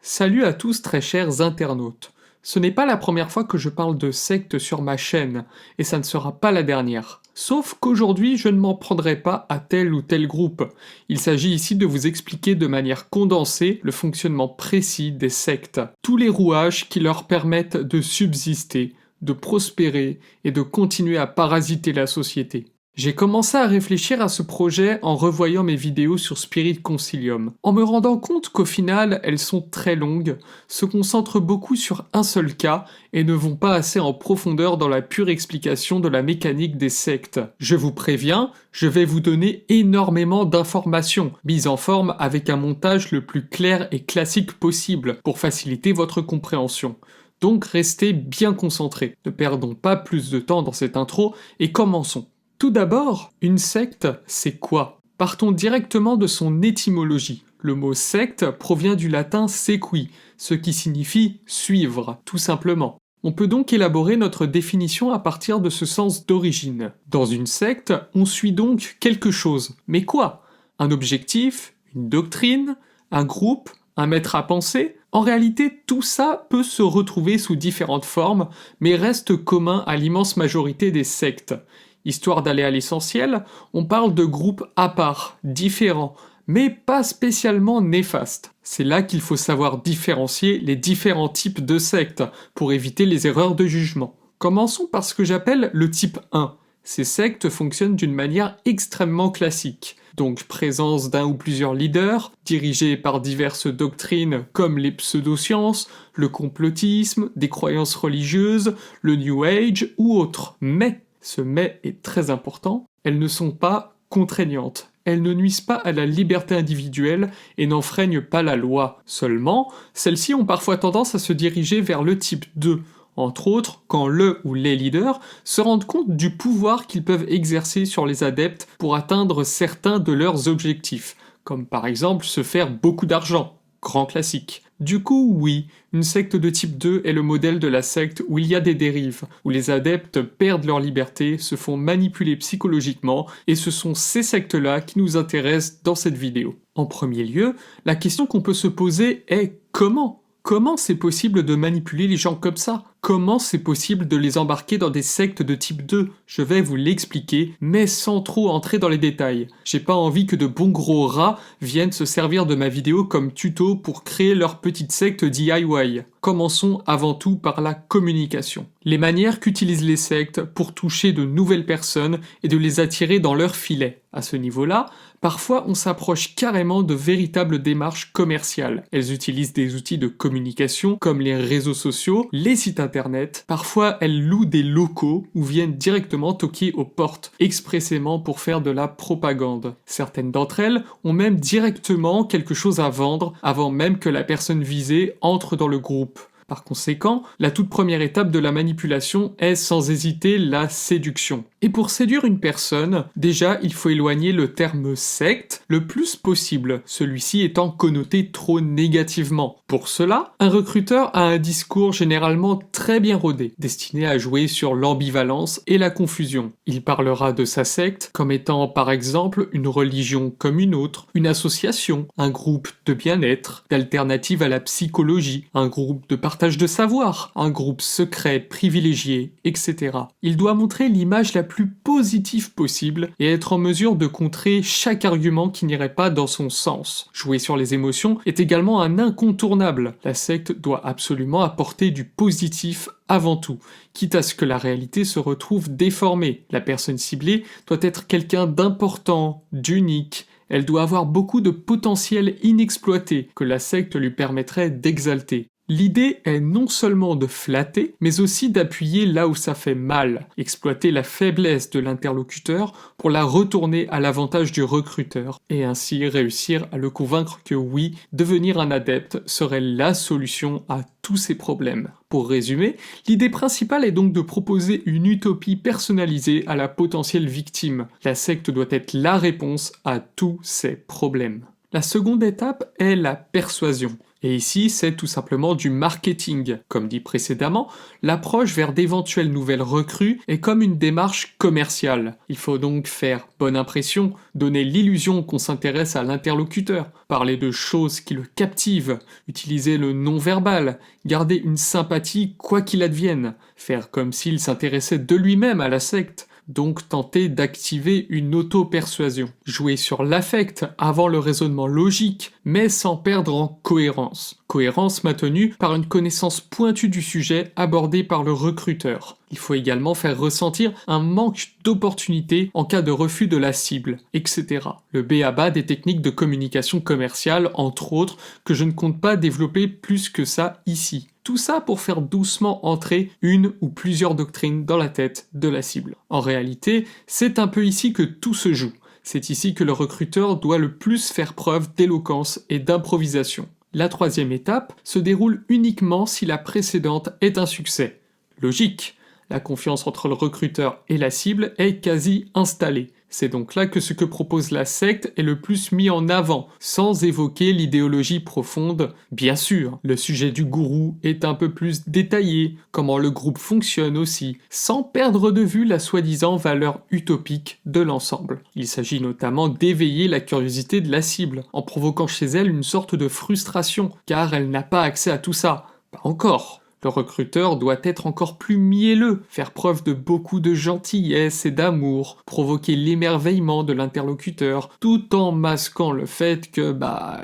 Salut à tous très chers internautes. Ce n'est pas la première fois que je parle de secte sur ma chaîne, et ça ne sera pas la dernière. Sauf qu'aujourd'hui je ne m'en prendrai pas à tel ou tel groupe. Il s'agit ici de vous expliquer de manière condensée le fonctionnement précis des sectes, tous les rouages qui leur permettent de subsister, de prospérer et de continuer à parasiter la société. J'ai commencé à réfléchir à ce projet en revoyant mes vidéos sur Spirit Concilium, en me rendant compte qu'au final elles sont très longues, se concentrent beaucoup sur un seul cas et ne vont pas assez en profondeur dans la pure explication de la mécanique des sectes. Je vous préviens, je vais vous donner énormément d'informations, mises en forme avec un montage le plus clair et classique possible pour faciliter votre compréhension. Donc restez bien concentrés, ne perdons pas plus de temps dans cette intro et commençons. Tout d'abord, une secte, c'est quoi? Partons directement de son étymologie. Le mot secte provient du latin sequi, ce qui signifie suivre, tout simplement. On peut donc élaborer notre définition à partir de ce sens d'origine. Dans une secte, on suit donc quelque chose. Mais quoi? Un objectif? Une doctrine? Un groupe? Un maître à penser? En réalité, tout ça peut se retrouver sous différentes formes, mais reste commun à l'immense majorité des sectes. Histoire d'aller à l'essentiel, on parle de groupes à part, différents, mais pas spécialement néfastes. C'est là qu'il faut savoir différencier les différents types de sectes, pour éviter les erreurs de jugement. Commençons par ce que j'appelle le type 1. Ces sectes fonctionnent d'une manière extrêmement classique. Donc présence d'un ou plusieurs leaders, dirigés par diverses doctrines comme les pseudosciences, le complotisme, des croyances religieuses, le New Age ou autres. Mais ce mais est très important, elles ne sont pas contraignantes. Elles ne nuisent pas à la liberté individuelle et n'enfreignent pas la loi. Seulement, celles-ci ont parfois tendance à se diriger vers le type 2, entre autres quand le ou les leaders se rendent compte du pouvoir qu'ils peuvent exercer sur les adeptes pour atteindre certains de leurs objectifs, comme par exemple se faire beaucoup d'argent. Grand classique. Du coup, oui, une secte de type 2 est le modèle de la secte où il y a des dérives, où les adeptes perdent leur liberté, se font manipuler psychologiquement, et ce sont ces sectes-là qui nous intéressent dans cette vidéo. En premier lieu, la question qu'on peut se poser est comment? Comment c'est possible de manipuler les gens comme ça? Comment c'est possible de les embarquer dans des sectes de type 2? Je vais vous l'expliquer, mais sans trop entrer dans les détails. J'ai pas envie que de bons gros rats viennent se servir de ma vidéo comme tuto pour créer leur petite secte DIY. Commençons avant tout par la communication. Les manières qu'utilisent les sectes pour toucher de nouvelles personnes et de les attirer dans leur filet. À ce niveau-là, parfois on s'approche carrément de véritables démarches commerciales. Elles utilisent des outils de communication comme les réseaux sociaux, les sites internet. Parfois elles louent des locaux ou viennent directement toquer aux portes, expressément pour faire de la propagande. Certaines d'entre elles ont même directement quelque chose à vendre avant même que la personne visée entre dans le groupe. Par conséquent, la toute première étape de la manipulation est sans hésiter la séduction. Et pour séduire une personne, déjà il faut éloigner le terme secte le plus possible, celui-ci étant connoté trop négativement. Pour cela, un recruteur a un discours généralement très bien rodé, destiné à jouer sur l'ambivalence et la confusion. Il parlera de sa secte comme étant par exemple une religion comme une autre, une association, un groupe de bien-être, d'alternative à la psychologie, un groupe de partage de savoir, un groupe secret, privilégié, etc. Il doit montrer l'image la plus positive possible et être en mesure de contrer chaque argument qui n'irait pas dans son sens. Jouer sur les émotions est également un incontournable. La secte doit absolument apporter du positif avant tout, quitte à ce que la réalité se retrouve déformée. La personne ciblée doit être quelqu'un d'important, d'unique. Elle doit avoir beaucoup de potentiel inexploité que la secte lui permettrait d'exalter. L'idée est non seulement de flatter, mais aussi d'appuyer là où ça fait mal, exploiter la faiblesse de l'interlocuteur pour la retourner à l'avantage du recruteur, et ainsi réussir à le convaincre que oui, devenir un adepte serait la solution à tous ses problèmes. Pour résumer, l'idée principale est donc de proposer une utopie personnalisée à la potentielle victime. La secte doit être la réponse à tous ces problèmes. La seconde étape est la persuasion. Et ici, c'est tout simplement du marketing. Comme dit précédemment, l'approche vers d'éventuelles nouvelles recrues est comme une démarche commerciale. Il faut donc faire bonne impression, donner l'illusion qu'on s'intéresse à l'interlocuteur, parler de choses qui le captivent, utiliser le non-verbal, garder une sympathie quoi qu'il advienne, faire comme s'il s'intéressait de lui-même à la secte, donc tenter d'activer une auto-persuasion. Jouer sur l'affect avant le raisonnement logique, mais sans perdre en cohérence. Cohérence maintenue par une connaissance pointue du sujet abordé par le recruteur. Il faut également faire ressentir un manque d'opportunité en cas de refus de la cible, etc. Le b.a-ba des techniques de communication commerciale, entre autres, que je ne compte pas développer plus que ça ici. Tout ça pour faire doucement entrer une ou plusieurs doctrines dans la tête de la cible. En réalité, c'est un peu ici que tout se joue. C'est ici que le recruteur doit le plus faire preuve d'éloquence et d'improvisation. La troisième étape se déroule uniquement si la précédente est un succès. Logique, la confiance entre le recruteur et la cible est quasi installée. C'est donc là que ce que propose la secte est le plus mis en avant, sans évoquer l'idéologie profonde. Bien sûr, le sujet du gourou est un peu plus détaillé, comment le groupe fonctionne aussi, sans perdre de vue la soi-disant valeur utopique de l'ensemble. Il s'agit notamment d'éveiller la curiosité de la cible, en provoquant chez elle une sorte de frustration, car elle n'a pas accès à tout ça. Pas encore. Le recruteur doit être encore plus mielleux, faire preuve de beaucoup de gentillesse et d'amour, provoquer l'émerveillement de l'interlocuteur, tout en masquant le fait que,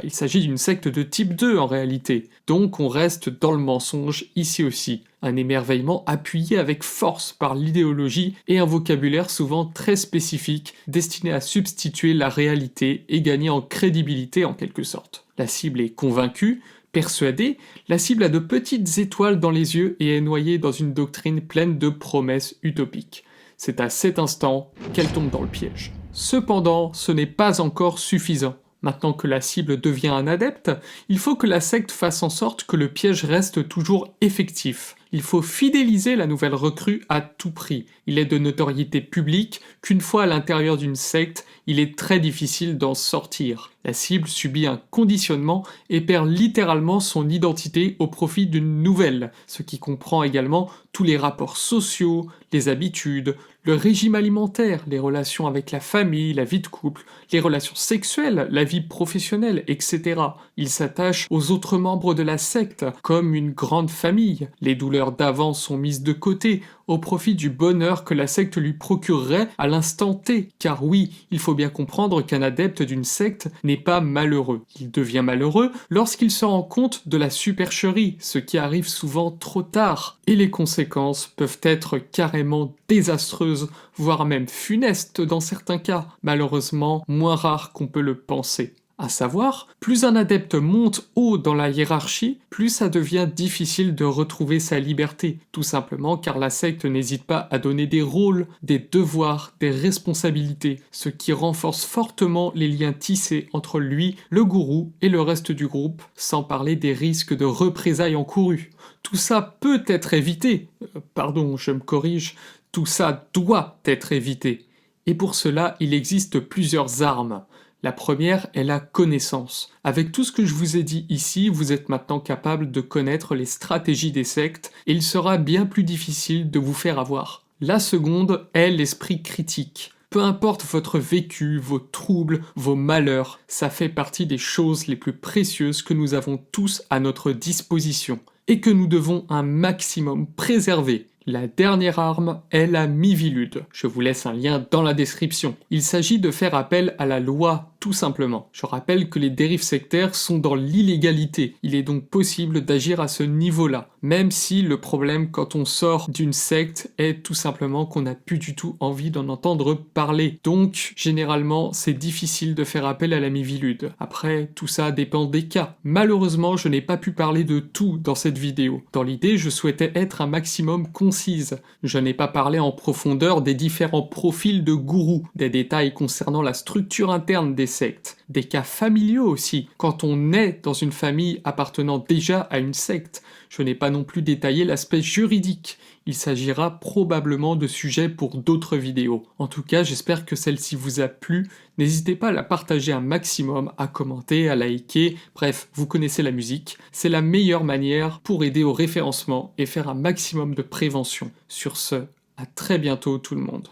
il s'agit d'une secte de type 2 en réalité. Donc on reste dans le mensonge ici aussi. Un émerveillement appuyé avec force par l'idéologie et un vocabulaire souvent très spécifique, destiné à substituer la réalité et gagner en crédibilité en quelque sorte. La cible est convaincue, persuadée, la cible a de petites étoiles dans les yeux et est noyée dans une doctrine pleine de promesses utopiques. C'est à cet instant qu'elle tombe dans le piège. Cependant, ce n'est pas encore suffisant. Maintenant que la cible devient un adepte, il faut que la secte fasse en sorte que le piège reste toujours effectif. Il faut fidéliser la nouvelle recrue à tout prix. Il est de notoriété publique qu'une fois à l'intérieur d'une secte, il est très difficile d'en sortir. La cible subit un conditionnement et perd littéralement son identité au profit d'une nouvelle, ce qui comprend également tous les rapports sociaux, les habitudes, le régime alimentaire, les relations avec la famille, la vie de couple, les relations sexuelles, la vie professionnelle, etc. Il s'attache aux autres membres de la secte, comme une grande famille. Les douleurs d'avant sont mises de côté, au profit du bonheur que la secte lui procurerait à l'instant T. Car oui, il faut bien comprendre qu'un adepte d'une secte n'est pas malheureux. Il devient malheureux lorsqu'il se rend compte de la supercherie, ce qui arrive souvent trop tard. Et les conséquences peuvent être carrément désastreuses, voire même funestes dans certains cas, malheureusement moins rares qu'on peut le penser. À savoir, plus un adepte monte haut dans la hiérarchie, plus ça devient difficile de retrouver sa liberté, tout simplement car la secte n'hésite pas à donner des rôles, des devoirs, des responsabilités, ce qui renforce fortement les liens tissés entre lui, le gourou et le reste du groupe, sans parler des risques de représailles encourus. Tout ça peut être évité, tout ça doit être évité. Et pour cela, il existe plusieurs armes. La première est la connaissance. Avec tout ce que je vous ai dit ici, vous êtes maintenant capable de connaître les stratégies des sectes et il sera bien plus difficile de vous faire avoir. La seconde est l'esprit critique. Peu importe votre vécu, vos troubles, vos malheurs, ça fait partie des choses les plus précieuses que nous avons tous à notre disposition et que nous devons un maximum préserver. La dernière arme est la mivilude. Je vous laisse un lien dans la description. Il s'agit de faire appel à la loi, tout simplement. Je rappelle que les dérives sectaires sont dans l'illégalité. Il est donc possible d'agir à ce niveau-là, même si le problème quand on sort d'une secte est tout simplement qu'on n'a plus du tout envie d'en entendre parler. Donc, généralement, c'est difficile de faire appel à la mivilude. Après, tout ça dépend des cas. Malheureusement, je n'ai pas pu parler de tout dans cette vidéo. Dans l'idée, je souhaitais être un maximum concise. Je n'ai pas parlé en profondeur des différents profils de gourous, des détails concernant la structure interne des des sectes, des cas familiaux aussi, quand on est dans une famille appartenant déjà à une secte. Je n'ai pas non plus détaillé l'aspect juridique. Il s'agira probablement de sujets pour d'autres vidéos. En tout cas, j'espère que celle-ci vous a plu. N'hésitez pas à la partager un maximum, à commenter, à liker, bref, vous connaissez la musique. C'est la meilleure manière pour aider au référencement et faire un maximum de prévention. Sur ce, à très bientôt tout le monde.